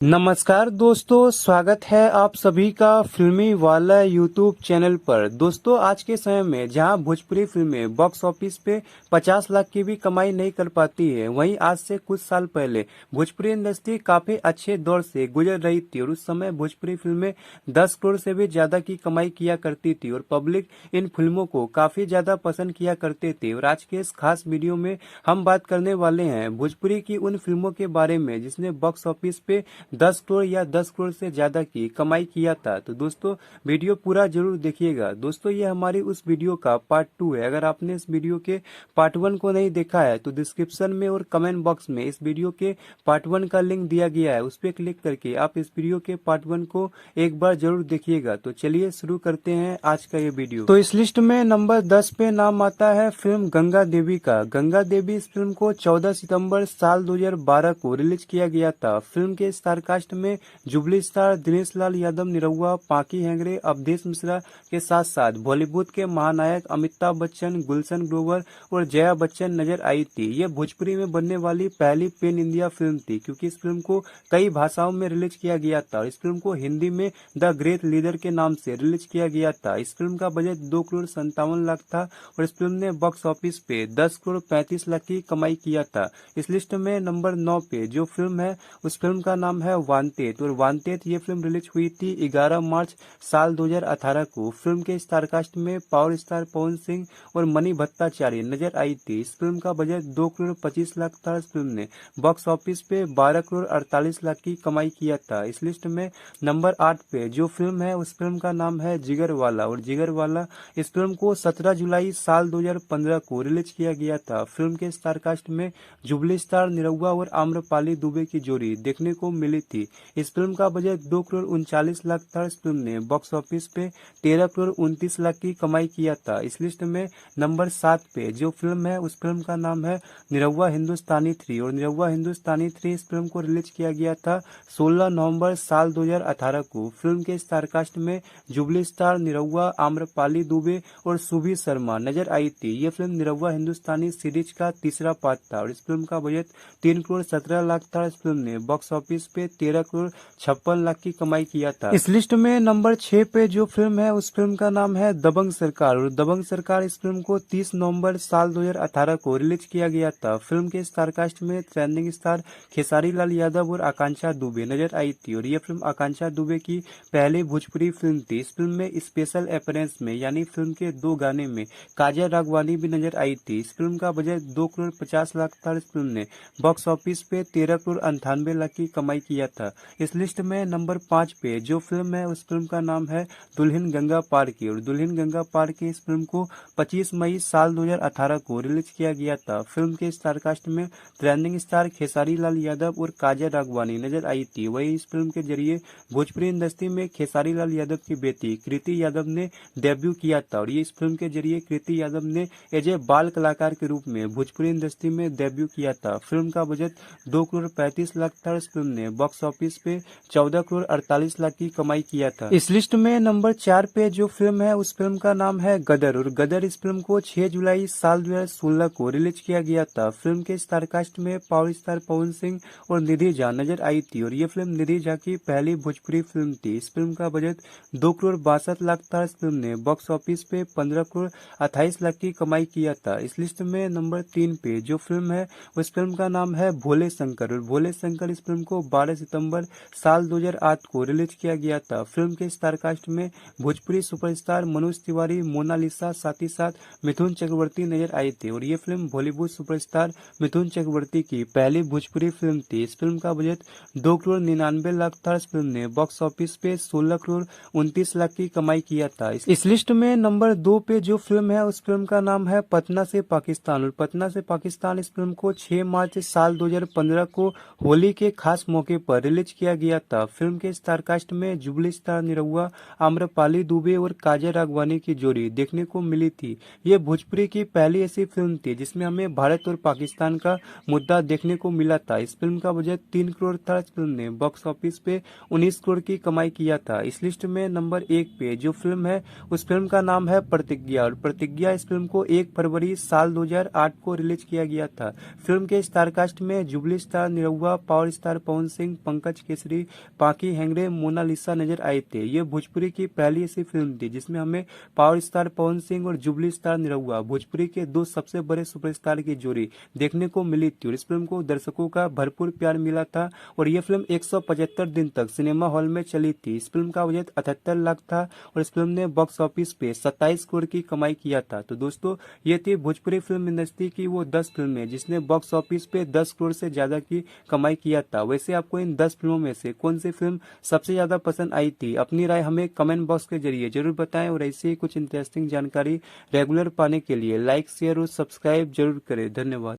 नमस्कार दोस्तों, स्वागत है आप सभी का फिल्मी वाला यूट्यूब चैनल पर। दोस्तों, आज के समय में जहां भोजपुरी फिल्में बॉक्स ऑफिस पे 50 लाख की भी कमाई नहीं कर पाती है, वहीं आज से कुछ साल पहले भोजपुरी इंडस्ट्री काफी अच्छे दौर से गुजर रही थी और उस समय भोजपुरी फिल्में 10 करोड़ से भी ज्यादा की कमाई किया करती थी और पब्लिक इन फिल्मों को काफी ज्यादा पसंद किया करते थे। और आज के इस खास वीडियो में हम बात करने वाले हैं भोजपुरी की उन फिल्मों के बारे में जिसने बॉक्स ऑफिस पे 10 करोड़ या 10 करोड़ से ज्यादा की कमाई किया था। तो दोस्तों, वीडियो पूरा जरूर देखिएगा। दोस्तों, ये हमारी उस वीडियो का पार्ट 2 है। अगर आपने इस वीडियो के पार्ट 1 को नहीं देखा है तो डिस्क्रिप्शन में और कमेंट बॉक्स में इस वीडियो के पार्ट 1 का लिंक दिया गया है, उस पर क्लिक करके आप इस वीडियो के पार्ट 1 को एक बार जरूर देखिएगा। तो चलिए शुरू करते हैं आज का ये वीडियो। तो इस लिस्ट में नंबर 10 पे नाम आता है फिल्म गंगा देवी का। गंगा देवी इस फिल्म को 14 सितंबर साल 2012 को रिलीज किया गया था। फिल्म के स्टार कास्ट में जुबली स्टार दिनेश लाल यादव निरहुआ, पाकी हेगड़े, अवधेश मिश्रा के साथ साथ बॉलीवुड के महानायक अमिताभ बच्चन, गुलशन ग्रोवर और जया बच्चन नजर आई थी। ये भोजपुरी में बनने वाली पहली पैन इंडिया फिल्म थी क्योंकि इस फिल्म को कई भाषाओं में रिलीज किया गया था। इस फिल्म को हिंदी में द ग्रेट लीडर के नाम से रिलीज किया गया था। इस फिल्म का बजट 2 करोड़ 57 लाख था और इस फिल्म ने बॉक्स ऑफिस पे 10 करोड़ 35 लाख की कमाई किया था। इस लिस्ट में नंबर 9 पे जो फिल्म है उस फिल्म का नाम है वांटेड और वांटेड ये फिल्म रिलीज हुई थी 11 मार्च साल 2018 को। फिल्म के स्टारकास्ट में पावर स्टार पवन सिंह और मणि भट्टाचार्य नजर आई थी। इस फिल्म का बजट 2 करोड़ 25 लाख था। इस फिल्म ने बॉक्स ऑफिस पे 12 करोड़ 48 लाख की कमाई किया था। इस लिस्ट में नंबर 8 पे जो फिल्म है उस फिल्म का नाम है जिगर वाला और जिगर वाला इस फिल्म को 17 जुलाई साल 2015 को रिलीज किया गया था। फिल्म के स्टारकास्ट में जुबली स्टार निरहुआ और आम्रपाली दुबे की जोड़ी देखने को मिली थी। इस फिल्म का बजट 2 करोड़ 39 लाख था। इस फिल्म ने बॉक्स ऑफिस पे 13 करोड़ 29 लाख की कमाई किया था। इस लिस्ट में नंबर 7 पे जो फिल्म है उस फिल्म का नाम है निरहुआ हिंदुस्तानी 3 और निरहुआ हिंदुस्तानी 3 इस फिल्म को रिलीज किया गया था 16 नवंबर साल 2018 को। फिल्म के स्टारकास्ट में जुबली स्टार निरहुआ, आम्रपाली दुबे और सुभी शर्मा नजर आई थी। ये फिल्म निरहुआ हिंदुस्तानी सीरीज का तीसरा पार्ट था और इस फिल्म का बजट 3 करोड़ 17 लाख था। इस फिल्म ने बॉक्स ऑफिस पे 13 करोड़ 56 लाख की कमाई किया था। इस लिस्ट में नंबर 6 पे जो फिल्म है उस फिल्म का नाम है दबंग सरकार और दबंग सरकार इस फिल्म को 30 नवंबर साल 2018 को रिलीज किया गया था। फिल्म के स्टारकास्ट में ट्रेंडिंग स्टार खेसारी लाल यादव और आकांक्षा दुबे नजर आई थी और यह फिल्म आकांक्षा दुबे की पहली भोजपुरी फिल्म थी। इस फिल्म में स्पेशल अपीयरेंस में यानी फिल्म के 2 गाने में काजल राघवानी भी नजर आई थी। इस फिल्म का बजट 2 करोड़ 50 लाख था। इस फिल्म ने बॉक्स ऑफिस पे 13 करोड़ 98 लाख की कमाई किया था। इस लिस्ट में नंबर 5 पे जो फिल्म है उस फिल्म का नाम है दुल्हन गंगा पार की और दुल्हन गंगा पार की इस फिल्म को 25 मई साल 2018 को रिलीज किया गया था। फिल्म के स्टारकास्ट में ट्रेंडिंग स्टार खेसारी लाल यादव और काजल राघवानी नजर आई थी। वही इस फिल्म के जरिए भोजपुरी इंडस्ट्री में खेसारी लाल यादव की बेटी कृति यादव ने डेब्यू किया था और ये इस फिल्म के जरिए कृति यादव ने एज ए बाल कलाकार के रूप में भोजपुरी इंडस्ट्री में डेब्यू किया था। फिल्म का बजट 2 करोड़ 35 लाख था। इस फिल्म ने बॉक्स ऑफिस पे 14 करोड़ 48 लाख की कमाई किया था। इस लिस्ट में नंबर 4 पे जो फिल्म है उस फिल्म का नाम है गदर और गदर इस फिल्म को 6 जुलाई साल 2016 को रिलीज किया गया था। फिल्म के स्टारकास्ट में पावर स्टार पवन सिंह और निधि झा नजर आई थी और ये फिल्म निधि झा की पहली भोजपुरी फिल्म थी। इस फिल्म का बजट 2 करोड़ 62 लाख था। इस फिल्म ने बॉक्स ऑफिस पे 15 करोड़ 28 लाख की कमाई किया था। इस लिस्ट में नंबर 3 पे जो फिल्म है उस फिल्म का नाम है भोले शंकर और भोले शंकर इस फिल्म को 12 सितंबर साल 2008 को रिलीज किया गया था। फिल्म के स्टारकास्ट में भोजपुरी सुपरस्टार मनोज तिवारी, मोनालिसा साथ ही साथ मिथुन चक्रवर्ती नजर आए थे और ये फिल्म बॉलीवुड सुपरस्टार मिथुन चक्रवर्ती की पहली भोजपुरी फिल्म थी। इस फिल्म का बजट 2 करोड़ 99 लाख था। इस फिल्म ने बॉक्स ऑफिस पे 16 करोड़ 29 लाख की कमाई किया था। इस लिस्ट में नंबर 2 पे जो फिल्म है उस फिल्म का नाम है पटना से पाकिस्तान और पटना से पाकिस्तान इस फिल्म को 6 मार्च साल 2015 को होली के खास मौके पर रिलीज किया गया था। फिल्म के स्टारकास्ट में जुबली स्टार निरहुआ, आम्रपाली दुबे और काजल राघवानी की जोड़ी देखने को मिली थी। ये भोजपुरी की पहली ऐसी फिल्म थी जिसमें हमें भारत और पाकिस्तान का मुद्दा देखने को मिला था। इस फिल्म का बजट 3 करोड़ था। इस फिल्म ने बॉक्स ऑफिस पे 19 करोड़ की कमाई किया था। इस लिस्ट में नंबर 1 पे जो फिल्म है उस फिल्म का नाम है प्रतिज्ञा और प्रतिज्ञा इस फिल्म को 1 फरवरी साल 2008 को रिलीज किया गया था। फिल्म के स्टारकास्ट में jubilee star Nirahua, power star Pawan Singh Singh, Pankaj Kesari, Paakhi Hegde, Mona Lisa नजर आए थे। ये भोजपुरी की पहली ऐसी फिल्म थी जिसमें हमें पावर स्टार पवन सिंह और जुबली स्टार निरहुआ, भोजपुरी के दो सबसे बड़े सुपरस्टार की जोड़ी देखने को मिली थी और इस फिल्म को दर्शकों का भरपूर प्यार मिला था और ये फिल्म 175 दिन तक सिनेमा हॉल में चली थी। इस फिल्म का बजट 78 लाख था और इस फिल्म ने बॉक्स ऑफिस पे 27 करोड़ की कमाई किया था। तो दोस्तों ये थी भोजपुरी फिल्म इंडस्ट्री की वो 10 फिल्में जिसने बॉक्स ऑफिस पे 10 करोड़ से ज्यादा की कमाई किया था। वैसे आपको इन 10 फिल्मों में से कौन सी फिल्म सबसे ज्यादा पसंद आई थी? अपनी राय हमें कमेंट बॉक्स के जरिए जरूर बताएं और ऐसे ही कुछ इंटरेस्टिंग जानकारी रेगुलर पाने के लिए लाइक, शेयर और सब्सक्राइब जरूर करें। धन्यवाद।